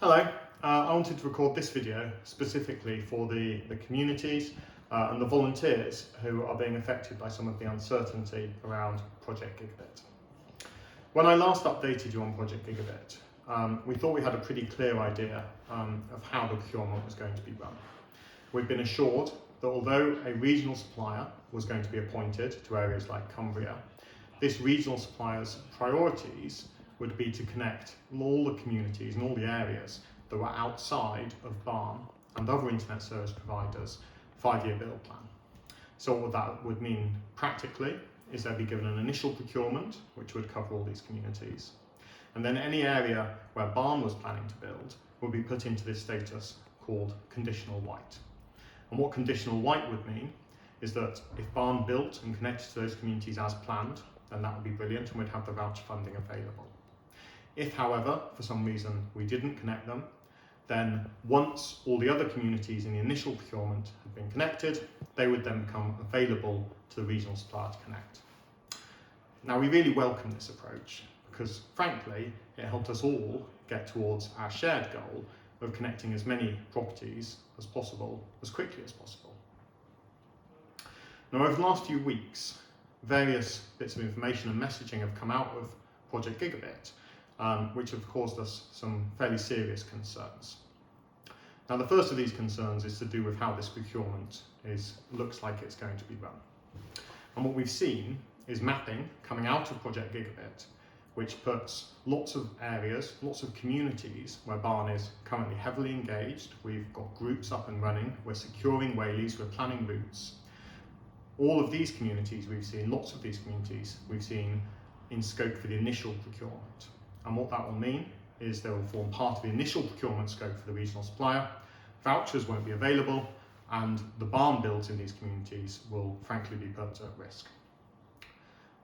Hello, I wanted to record this video specifically for the communities and the volunteers who are being affected by some of the uncertainty around Project Gigabit. When I last updated you on Project Gigabit, we thought we had a pretty clear idea of how the procurement was going to be run. We've been assured that although a regional supplier was going to be appointed to areas like Cumbria, this regional supplier's priorities would be to connect all the communities and all the areas that were outside of BARN and other internet service providers' 5-year build plan. So what that would mean practically is they'd be given an initial procurement, which would cover all these communities. And then any area where BARN was planning to build would be put into this status called conditional white. And what conditional white would mean is that if BARN built and connected to those communities as planned, then that would be brilliant and we'd have the voucher funding available. If, however, for some reason we didn't connect them, then once all the other communities in the initial procurement had been connected, they would then become available to the regional supplier to connect. Now, we really welcome this approach because, frankly, it helped us all get towards our shared goal of connecting as many properties as possible, as quickly as possible. Now, over the last few weeks, various bits of information and messaging have come out of Project Gigabit, which have caused us some fairly serious concerns. Now, the first of these concerns is to do with how this procurement looks like it's going to be run. And what we've seen is mapping coming out of Project Gigabit, which puts lots of areas, lots of communities where BARN is currently heavily engaged. We've got groups up and running, we're securing wayleaves, we're planning routes. All of these communities we've seen, lots of these communities we've seen in scope for the initial procurement. And what that will mean is they will form part of the initial procurement scope for the regional supplier. Vouchers won't be available, and the BARN builds in these communities will frankly be put at risk.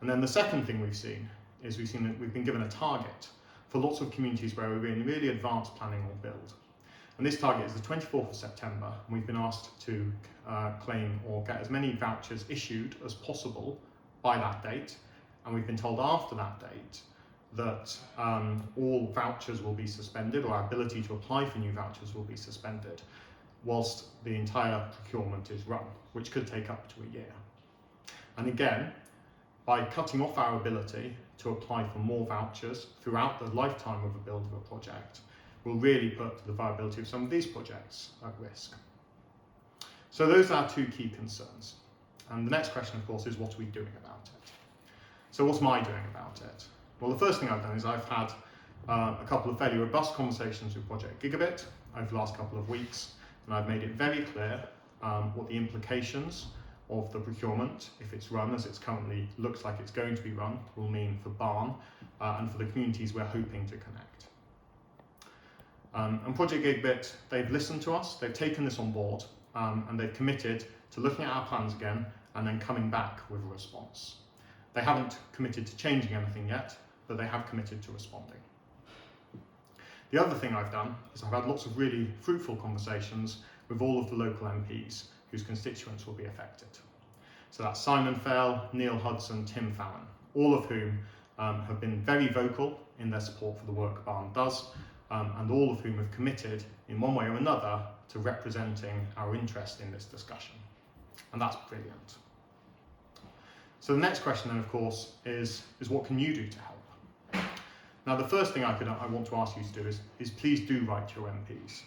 And then the second thing we've seen is that we've been given a target for lots of communities where we're in really advanced planning or build. And this target is the 24th of September, and we've been asked to claim or get as many vouchers issued as possible by that date. And we've been told after that date that all vouchers will be suspended, or our ability to apply for new vouchers will be suspended whilst the entire procurement is run, which could take up to a year. And again, by cutting off our ability to apply for more vouchers throughout the lifetime of a build of a project, will really put the viability of some of these projects at risk. So those are our two key concerns. And the next question, of course, is what are we doing about it? So what's I doing about it? Well, the first thing I've done is I've had a couple of fairly robust conversations with Project Gigabit over the last couple of weeks, and I've made it very clear what the implications of the procurement, if it's run as it currently looks like it's going to be run, will mean for BARN and for the communities we're hoping to connect. And Project Gigabit, they've listened to us, they've taken this on board, and they've committed to looking at our plans again and then coming back with a response. They haven't committed to changing anything yet, but they have committed to responding. The other thing I've done is I've had lots of really fruitful conversations with all of the local MPs whose constituents will be affected. So that's Simon Fell, Neil Hudson, Tim Fallon, all of whom have been very vocal in their support for the work BARN does, and all of whom have committed in one way or another to representing our interest in this discussion. And that's brilliant. So the next question then, of course, is what can you do to help? Now, the first thing I want to ask you to do is please do write to your MPs.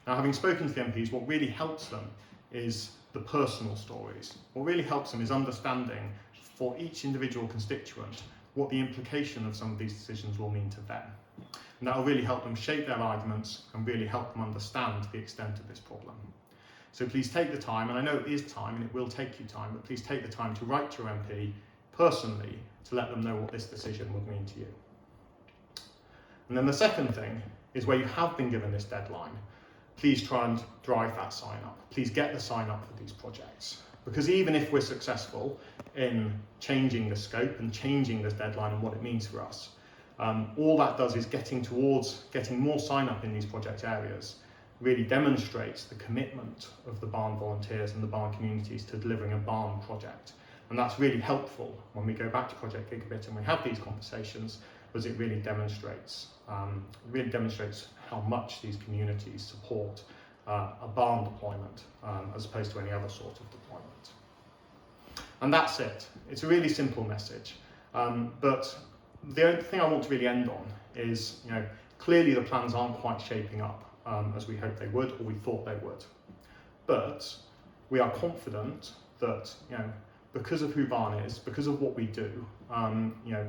Now, having spoken to the MPs, what really helps them is the personal stories. What really helps them is understanding for each individual constituent what the implication of some of these decisions will mean to them. And that will really help them shape their arguments and really help them understand the extent of this problem. So please take the time, and I know it is time and it will take you time, but please take the time to write to your MP personally to let them know what this decision would mean to you. And then the second thing is where you have been given this deadline, please try and drive that sign up. Please get the sign up for these projects. Because even if we're successful in changing the scope and changing this deadline and what it means for us, all that does is getting more sign up in these project areas really demonstrates the commitment of the BARN volunteers and the BARN communities to delivering a BARN project. And that's really helpful when we go back to Project Gigabit and we have these conversations, because it really demonstrates how much these communities support a barn deployment as opposed to any other sort of deployment. And that's it. It's a really simple message. But the only thing I want to really end on is, clearly the plans aren't quite shaping up as we hoped they would, or we thought they would. But we are confident that, because of who Varn is, because of what we do,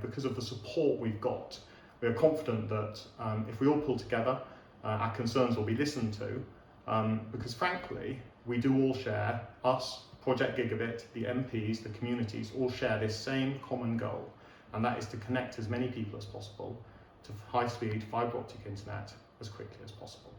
because of the support we've got, we are confident that if we all pull together, our concerns will be listened to, because frankly, we do all share, us, Project Gigabit, the MPs, the communities, all share this same common goal, and that is to connect as many people as possible to high-speed fibre optic internet as quickly as possible.